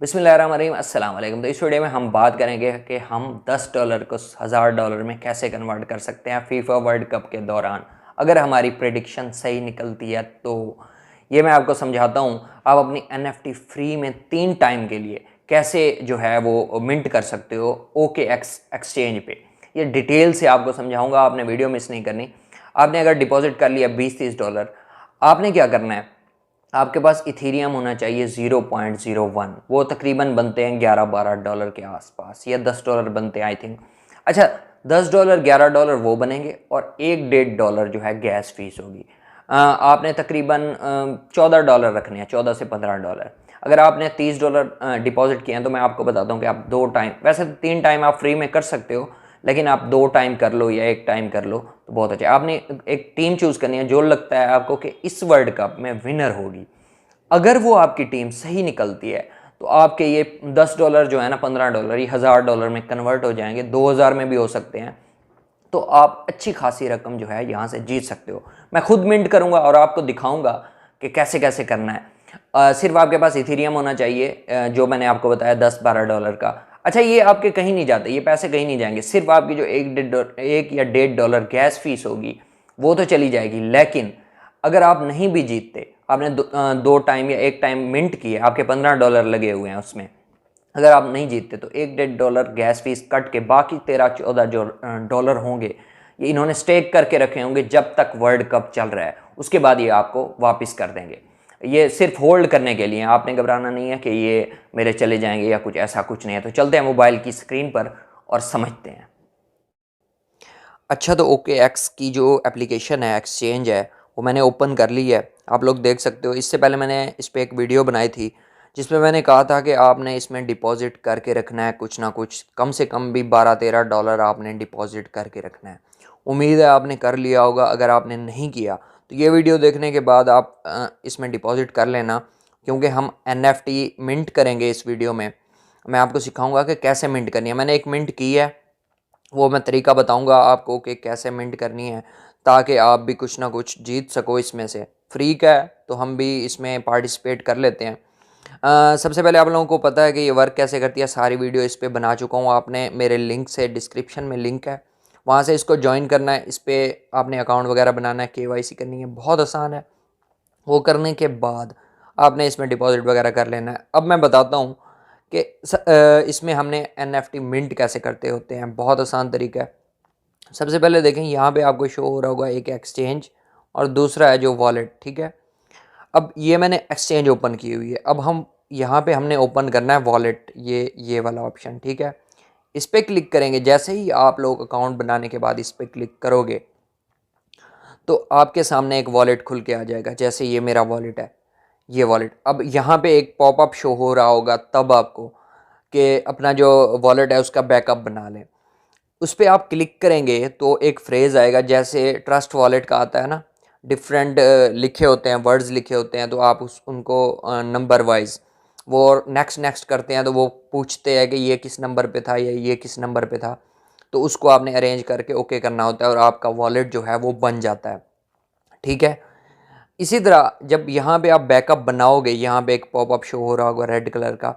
बिस्मिल्लाहिर्रहमानिर्रहीम अस्सलाम वालेकुम। तो इस वीडियो में हम बात करेंगे कि हम $10 को $1000 में कैसे कन्वर्ट कर सकते हैं फीफा वर्ल्ड कप के दौरान। अगर हमारी प्रेडिक्शन सही निकलती है तो ये मैं आपको समझाता हूँ। आप अपनी NFT फ्री में 3 टाइम के लिए कैसे जो है वो मिंट कर सकते हो OKX एक्सचेंज पे। ये डिटेल से आपको समझाऊंगा, आपने वीडियो मिस नहीं करनी। आपने अगर डिपॉजिट कर लिया $20-30, आपने क्या करना है, आपके पास इथीरियम होना चाहिए 0.01। वो तकरीबन बनते हैं $11-12 के आसपास, या $10 बनते हैं आई थिंक। अच्छा, $10 $11 वो बनेंगे और $1-1.5 जो है गैस फीस होगी। आपने तकरीबन $14 रखने हैं, $14 से $15। अगर आपने $30 डिपॉजिट किए हैं तो मैं आपको बताता हूँ कि आप 2 टाइम, वैसे तो 3 टाइम आप फ्री में कर सकते हो, लेकिन आप 2 टाइम कर लो या 1 टाइम कर लो तो बहुत अच्छा। आपने एक टीम चूज़ करनी है जो लगता है आपको कि इस वर्ल्ड कप में विनर होगी। अगर वो आपकी टीम सही निकलती है तो आपके ये $10 जो है ना, $15 ये $1000 में कन्वर्ट हो जाएंगे, 2000 में भी हो सकते हैं। तो आप अच्छी खासी रकम जो है यहाँ से जीत सकते हो। मैं खुद मिंट करूँगा और आपको दिखाऊँगा कि कैसे कैसे करना है। सिर्फ आपके पास इथीरियम होना चाहिए, जो मैंने आपको बताया $10-12 का। अच्छा, ये आपके कहीं नहीं जाते, ये पैसे कहीं नहीं जाएंगे। सिर्फ आपकी जो एक या $1.5 गैस फीस होगी वो तो चली जाएगी। लेकिन अगर आप नहीं भी जीतते, आपने 2 टाइम या 1 टाइम मिंट किए, आपके $15 लगे हुए हैं उसमें, अगर आप नहीं जीतते तो $1-1.5 गैस फीस कट के बाकी 13-14 जो डॉलर होंगे ये इन्होंने स्टेक करके रखे होंगे जब तक वर्ल्ड कप चल रहा है। उसके बाद ये आपको वापस कर देंगे। ये सिर्फ होल्ड करने के लिए, आपने घबराना नहीं है कि ये मेरे चले जाएंगे या कुछ, ऐसा कुछ नहीं है। तो चलते हैं मोबाइल की स्क्रीन पर और समझते हैं। अच्छा, तो OKX की जो एप्लीकेशन है, एक्सचेंज है, वो मैंने ओपन कर ली है। आप लोग देख सकते हो। इससे पहले मैंने इस पर एक वीडियो बनाई थी जिसमें मैंने कहा था कि आपने इसमें डिपॉजिट करके रखना है कुछ ना कुछ, कम से कम भी $12-13 आपने डिपॉजिट करके रखना है। उम्मीद है आपने कर लिया होगा। अगर आपने नहीं किया तो ये वीडियो देखने के बाद आप इसमें डिपॉजिट कर लेना, क्योंकि हम NFT मिंट करेंगे इस वीडियो में। मैं आपको सिखाऊंगा कि कैसे मिंट करनी है। मैंने एक मिंट की है, वो मैं तरीका बताऊंगा आपको कि कैसे मिंट करनी है, ताकि आप भी कुछ ना कुछ जीत सको इसमें से। फ्री का है तो हम भी इसमें पार्टिसिपेट कर लेते हैं। सबसे पहले आप लोगों को पता है कि ये वर्क कैसे करती है, सारी वीडियो इस पर बना चुका हूँ। आपने मेरे लिंक से, डिस्क्रिप्शन में लिंक है, वहाँ से इसको ज्वाइन करना है। इस पर आपने अकाउंट वगैरह बनाना है, KYC करनी है, बहुत आसान है। वो करने के बाद आपने इसमें डिपॉजिट वगैरह कर लेना है। अब मैं बताता हूँ कि इसमें हमने NFT मिंट कैसे करते होते हैं। बहुत आसान तरीका है। सबसे पहले देखें, यहाँ पे आपको शो हो रहा होगा एक एक्सचेंज और दूसरा है जो वॉलेट, ठीक है। अब ये मैंने एक्सचेंज ओपन की हुई है। अब हम यहाँ पे हमने ओपन करना है वॉलेट, ये वाला ऑप्शन, ठीक है। इस पर क्लिक करेंगे। जैसे ही आप लोग अकाउंट बनाने के बाद इस पर क्लिक करोगे तो आपके सामने एक वॉलेट खुल के आ जाएगा। जैसे ये मेरा वॉलेट है, ये वॉलेट। अब यहाँ पे एक पॉपअप शो हो रहा होगा तब आपको कि अपना जो वॉलेट है उसका बैकअप बना लें। उस पर आप क्लिक करेंगे तो एक फ्रेज़ आएगा, जैसे ट्रस्ट वॉलेट का आता है ना, डिफरेंट लिखे होते हैं, वर्ड्स लिखे होते हैं, तो आप उनको नंबर वाइज वो नेक्स्ट नेक्स्ट करते हैं। तो वो पूछते हैं कि ये किस नंबर पे था या ये किस नंबर पे था, तो उसको आपने अरेंज करके ओके करना होता है और आपका वॉलेट जो है वो बन जाता है, ठीक है। इसी तरह जब यहाँ पे आप बैकअप बनाओगे, यहाँ पे एक पॉपअप शो हो रहा होगा रेड कलर का,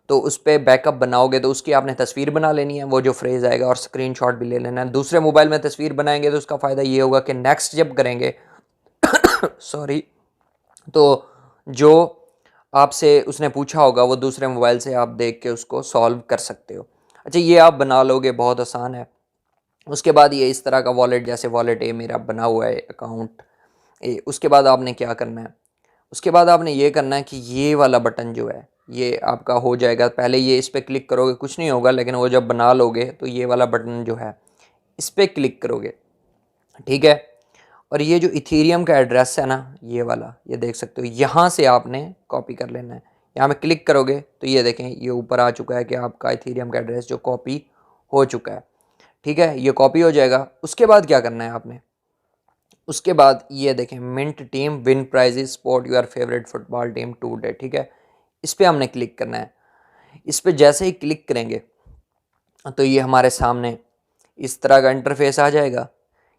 तो उस पर बैकअप बनाओगे तो उसकी आपने तस्वीर बना लेनी है, वो जो फ्रेज़ आएगा, और स्क्रीनशॉट भी ले लेना है। दूसरे मोबाइल में तस्वीर बनाएंगे तो उसका फ़ायदा ये होगा कि नेक्स्ट जब करेंगे सॉरी, तो जो आपसे उसने पूछा होगा वो दूसरे मोबाइल से आप देख के उसको सॉल्व कर सकते हो। अच्छा, ये आप बना लोगे, बहुत आसान है। उसके बाद ये इस तरह का वॉलेट, जैसे वॉलेट ए मेरा बना हुआ है, अकाउंट ए। उसके बाद आपने क्या करना है, उसके बाद आपने ये करना है कि ये वाला बटन जो है ये आपका हो जाएगा। पहले ये इस पर क्लिक करोगे, कुछ नहीं होगा, लेकिन वो जब बना लोगे तो ये वाला बटन जो है इस पर क्लिक करोगे, ठीक है। और ये जो इथीरियम का एड्रेस है ना, ये वाला, ये देख सकते हो, यहाँ से आपने कॉपी कर लेना है। यहाँ पे क्लिक करोगे तो ये देखें, ये ऊपर आ चुका है कि आपका इथीरियम का एड्रेस जो कॉपी हो चुका है, ठीक है। ये कॉपी हो जाएगा। उसके बाद क्या करना है आपने, उसके बाद ये देखें, mint team win prizes support your favourite football team today, ठीक है। इस पर हमने क्लिक करना है। इस पर जैसे ही क्लिक करेंगे तो ये हमारे सामने इस तरह का इंटरफेस आ जाएगा।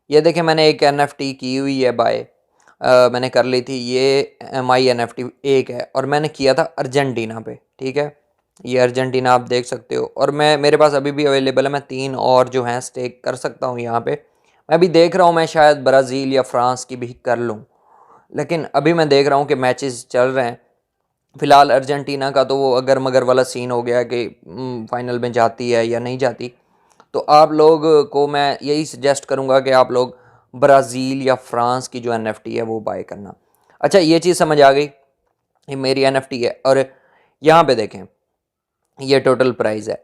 ये देखें, मैंने एक NFT की हुई है बाय, मैंने कर ली थी। ये MI NFT एक है और मैंने किया था अर्जेंटीना पे, ठीक है। ये अर्जेंटीना आप देख सकते हो, और मेरे पास अभी भी अवेलेबल है, मैं 3 और जो हैं स्टेक कर सकता हूँ यहाँ पे। मैं अभी देख रहा हूँ मैं शायद ब्राज़ील या फ्रांस की भी कर लूँ, लेकिन अभी मैं देख रहा हूँ कि मैचेस चल रहे हैं। फिलहाल अर्जेंटीना का तो वो अगर मगर वाला सीन हो गया कि फाइनल में जाती है या नहीं जाती। तो आप लोग को मैं यही सजेस्ट करूँगा कि आप लोग ब्राज़ील या फ्रांस की जो एनएफटी है वो बाय करना। अच्छा, ये चीज़ समझ आ गई, ये मेरी एनएफटी है, और यहाँ पे देखें ये टोटल प्राइस है।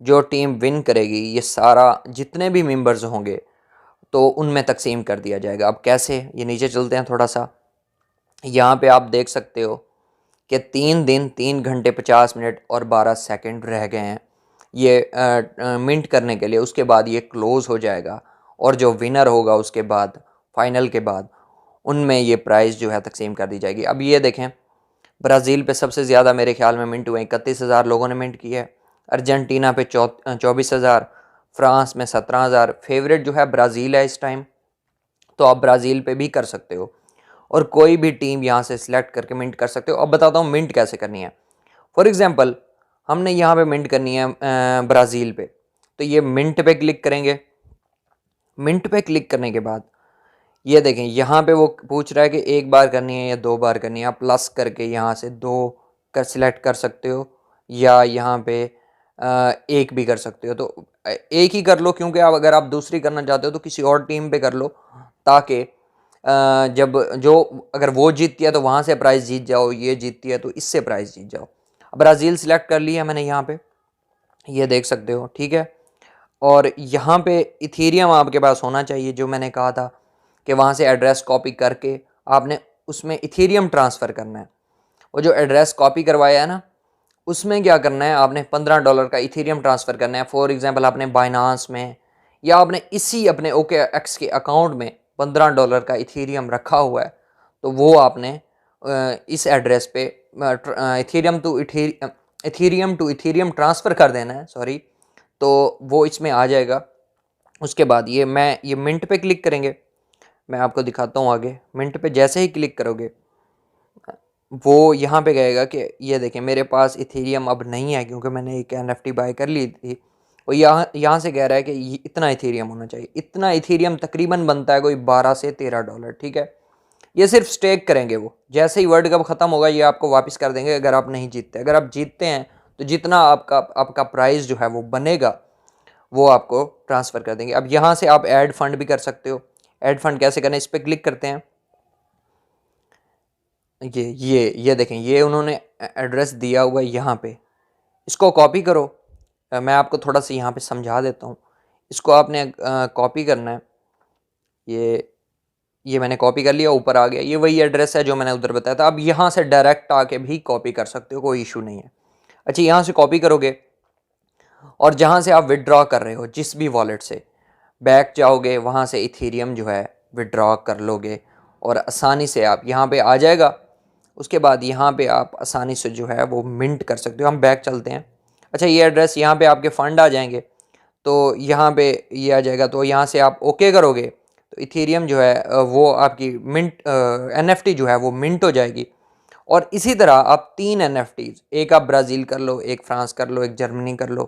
जो टीम विन करेगी ये सारा जितने भी मेंबर्स होंगे तो उनमें तकसीम कर दिया जाएगा। अब कैसे, ये नीचे चलते हैं थोड़ा सा। यहाँ पे आप देख सकते हो कि 3 दिन 3 घंटे 50 मिनट और 12 सेकंड रह गए हैं ये मिंट करने के लिए। उसके बाद ये क्लोज़ हो जाएगा, और जो विनर होगा उसके बाद फाइनल के बाद उनमें ये प्राइज़ जो है तकसीम कर दी जाएगी। अब ये देखें, ब्राज़ील पे सबसे ज़्यादा मेरे ख्याल में मिंट हुए 31,000 लोगों ने मिंट किया है। अर्जेंटीना पे 24,000, फ्रांस में 17,000। फेवरेट जो है ब्राज़ील है इस टाइम, तो आप ब्राज़ील पे भी कर सकते हो, और कोई भी टीम यहाँ से सिलेक्ट करके मिंट कर सकते हो। अब बताता हूँ मिंट कैसे करनी है। फॉर एग्ज़ाम्पल हमने यहाँ पे मिंट करनी है ब्राज़ील पे, तो ये मिंट पे क्लिक करेंगे। मिंट पे क्लिक करने के बाद ये देखें यहाँ पे वो पूछ रहा है कि एक बार करनी है या 2 बार करनी है। आप प्लस करके यहाँ से 2 कर सिलेक्ट कर सकते हो, या यहाँ पे एक भी कर सकते हो। तो एक ही कर लो, क्योंकि आप अगर आप दूसरी करना चाहते हो तो किसी और टीम पे कर लो, ताकि जब जो अगर वो जीतती है तो वहाँ से प्राइज़ जीत जाओ, ये जीतती है तो इससे प्राइज़ जीत जाओ। ब्राज़ील सिलेक्ट कर लिया मैंने यहाँ पे, ये देख सकते हो, ठीक है। और यहाँ पे इथेरियम आपके पास होना चाहिए, जो मैंने कहा था कि वहाँ से एड्रेस कॉपी करके आपने उसमें इथेरियम ट्रांसफ़र करना है। वो जो एड्रेस कॉपी करवाया है ना, उसमें क्या करना है, आपने $15 का इथेरियम ट्रांसफ़र करना है। फॉर एग्जांपल आपने बाइनांस में या आपने इसी अपने OKX के अकाउंट में $15 का इथेरियम रखा हुआ है, तो वो आपने इस एड्रेस पे इथेरियम टू इथेरियम ट्रांसफ़र कर देना है, सॉरी। तो वो इसमें आ जाएगा। उसके बाद ये मिंट पे क्लिक करेंगे। मैं आपको दिखाता हूँ आगे। मिंट पे जैसे ही क्लिक करोगे वो यहाँ पे कहेगा कि ये देखें मेरे पास इथेरियम अब नहीं है, क्योंकि मैंने एक एनएफटी बाय कर ली थी। वो यहाँ से कह रहा है कि इतना इथेरियम होना चाहिए। इतना इथेरियम तकरीबन बनता है कोई $12 से $13, ठीक है। ये सिर्फ स्टेक करेंगे, वो जैसे ही वर्ल्ड कप ख़त्म होगा ये आपको वापस कर देंगे अगर आप नहीं जीतते। अगर आप जीतते हैं तो जितना आपका प्राइस जो है वो बनेगा वो आपको ट्रांसफ़र कर देंगे। अब यहाँ से आप ऐड फंड भी कर सकते हो। ऐड फंड कैसे करना है, इस पर क्लिक करते हैं। ये देखें, ये उन्होंने एड्रेस दिया हुआ है यहाँ पे, इसको कॉपी करो। मैं आपको थोड़ा सा यहाँ पे समझा देता हूँ। इसको आपने कॉपी करना है। ये मैंने कॉपी कर लिया, ऊपर आ गया। ये वही एड्रेस है जो मैंने उधर बताया था। अब यहाँ से डायरेक्ट आके भी कॉपी कर सकते हो, कोई इशू नहीं है। अच्छा, यहाँ से कॉपी करोगे और जहाँ से आप विड्रॉ कर रहे हो जिस भी वॉलेट से, बैक जाओगे, वहाँ से इथेरियम जो है विड्रॉ कर लोगे और आसानी से आप यहाँ पे आ जाएगा। उसके बाद यहाँ पे आप आसानी से जो है वो मिंट कर सकते हो। हम बैक चलते हैं। अच्छा, ये एड्रेस यहाँ पे आपके फ़ंड आ जाएंगे, तो यहाँ पे ये आ जाएगा। तो यहाँ से आप ओके करोगे तो इथेरियम जो है वो आपकी मिंट एनएफटी जो है वो मिंट हो जाएगी। और इसी तरह आप 3 एनएफटीज, एक आप ब्राज़ील कर लो, एक फ्रांस कर लो, एक जर्मनी कर लो,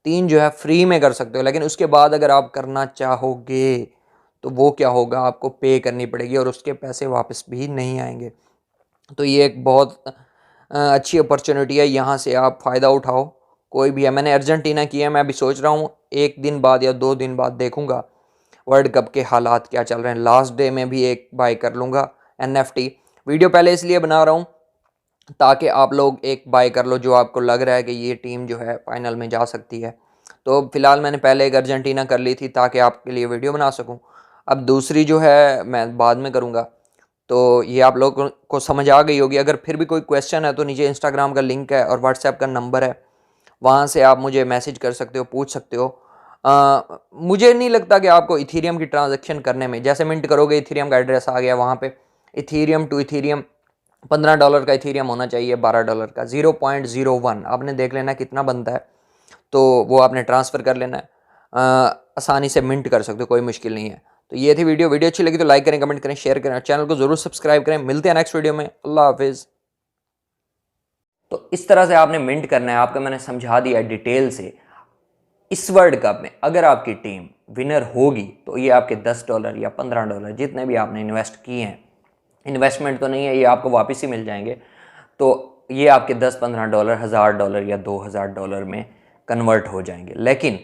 3 जो है फ्री में कर सकते हो। लेकिन उसके बाद अगर आप करना चाहोगे तो वो क्या होगा, आपको पे करनी पड़ेगी और उसके पैसे वापस भी नहीं आएंगे। तो ये एक बहुत अच्छी अपॉर्चुनिटी है, यहाँ से आप फ़ायदा उठाओ। कोई भी है, मैंने अर्जेंटीना की है। मैं अभी सोच रहा हूँ 1 दिन बाद या 2 दिन बाद देखूँगा वर्ल्ड कप के हालात क्या चल रहे हैं। लास्ट डे में भी एक बाय कर लूँगा एनएफटी। वीडियो पहले इसलिए बना रहा हूँ ताकि आप लोग एक बाय कर लो जो आपको लग रहा है कि ये टीम जो है फाइनल में जा सकती है। तो फिलहाल मैंने पहले एक अर्जेंटीना कर ली थी ताकि आपके लिए वीडियो बना सकूं। अब दूसरी जो है मैं बाद में करूंगा। तो ये आप लोगों को समझ आ गई होगी। अगर फिर भी कोई क्वेश्चन है तो नीचे इंस्टाग्राम का लिंक है और व्हाट्सएप का नंबर है, वहाँ से आप मुझे मैसेज कर सकते हो, पूछ सकते हो। मुझे नहीं लगता कि आपको इथेरियम की ट्रांजैक्शन करने में, जैसे मिंट करोगे इथेरियम का एड्रेस आ गया, वहाँ पे इथेरियम टू इथेरियम $15 का इथेरियम होना चाहिए, $12 का 0.01 आपने देख लेना कितना बनता है, तो वो आपने ट्रांसफ़र कर लेना है। आसानी से मिंट कर सकते हो, कोई मुश्किल नहीं है। तो ये थी वीडियो अच्छी लगी तो लाइक करें, कमेंट करें, शेयर करें, चैनल को ज़रूर सब्सक्राइब करें। मिलते हैं नेक्स्ट वीडियो में। अल्लाह हाफिज़। तो इस तरह से आपने मिंट करना है। आपको मैंने समझा दिया डिटेल से। इस वर्ल्ड कप में अगर आपकी टीम विनर होगी तो ये आपके $10 या $15 जितने भी आपने इन्वेस्ट किए हैं, इन्वेस्टमेंट तो नहीं है, ये आपको वापस ही मिल जाएंगे। तो ये आपके $10-15, $1000 या $2000 में कन्वर्ट हो जाएंगे। लेकिन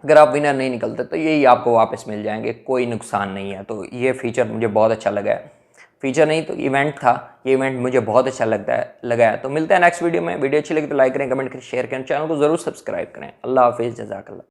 अगर आप विनर नहीं निकलते तो यही आपको वापस मिल जाएंगे, कोई नुकसान नहीं है। तो ये फीचर मुझे बहुत अच्छा लगा है। फीचर नहीं तो इवेंट था, ये इवेंट मुझे बहुत अच्छा लगा है। तो मिलते हैं नेक्स्ट वीडियो में। वीडियो अच्छी लगी तो लाइक करें, कमेंट करें, शेयर करें, चैनल को ज़रूर सब्सक्राइब करें। अल्लाह हाफिज़, जज़ाकल्लाह।